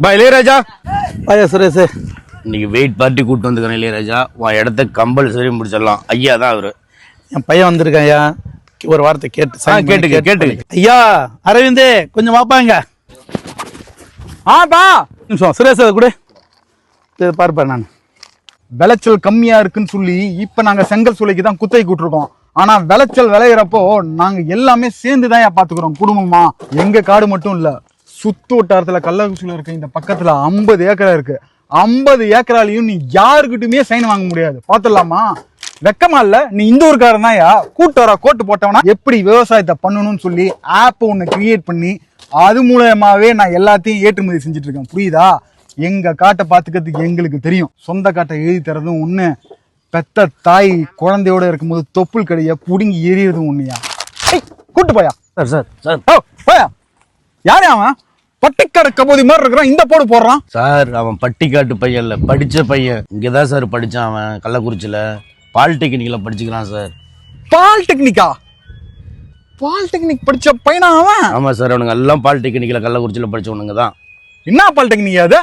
பா இளையராஜா. ஐயா சுரேஷ், இன்னைக்கு வெயிட் பார்ட்டி கூட்டு வந்துக்கிறேன் இளையராஜா. உன் இடத்த கம்பல்சரி முடிச்சிடலாம். ஐயா தான் அவரு. என் பையன் வந்திருக்கேன் ஐயா. ஒரு வார்த்தை கேட்டு கேட்டு ஐயா அரவிந்தே கொஞ்சம் வாப்பாங்க. ஆப்பா நிமிஷம் சுரேஷ் அதை கூட பார்ப்பேன். நான் விளைச்சல் கம்மியா இருக்குன்னு சொல்லி இப்ப நாங்க செங்கல் சூளைக்கு தான் குத்தகை கூட்டிருக்கோம். ஆனா விளைச்சல் விளையிறப்போ நாங்க எல்லாமே சேர்ந்துதான் பாத்துக்கிறோம் குடும்பமா. எங்க காடு மட்டும் இல்ல, சுத்து வட்டாரத்துல கள்ளக்குறிச்சியில இருக்க இந்த பக்கத்துல 50 ஏக்கரா இருக்கு. 50 ஏக்கராலையும் நீ யாருக்கிட்டுமே சைன் வாங்க முடியாது. பாத்துடலாமா? வெக்கமா இல்ல? நீ இந்த ஊருக்காரன் தான் கூட்டு வர கோட்டு போட்டவனா எப்படி விவசாயத்தை பண்ணணும்னு சொல்லி ஆப் ஒன்னு கிரியேட் பண்ணி அது மூலமாவே நான் எல்லாத்தையும் ஏற்றுமதி செஞ்சுட்டு இருக்கேன். புரியுதா? எங்க காட்டை பாத்துக்கிறதுக்கு எங்களுக்கு தெரியும். சொந்த காட்டை எழுதி தரதும் ஒண்ணு, பெத்த தாய் குழந்தையோட இருக்கும்போது தொப்புள் கடைய புடுங்கி எறியறதும் ஒண்ணுயா. கூட்டு போயா சார் சார் சார் போயா. யாரே அவன்? பட்டிக்கார கபோதி மாதிரி இருக்கிறான், இந்த போடு போடுறான். சார் அவன் பட்டிக்காட்டு பையன் இல்ல, படிச்ச பையன். இங்கதான் சார் படிச்சான் அவன். கள்ளக்குறிச்சியில பாலிடெக்னிக்ல படிச்சுக்கிறான் சார். பாலிடெக்னிக்கா? பாலிடெக்னிக் படிச்ச பையனா அவன்? ஆமா சார், அவனுங்க எல்லாம் பாலிடெக்னிக்ல கள்ளக்குறிச்சியில படிச்சவனுங்க தான். என்ன பாலிடெக்னிக் அது?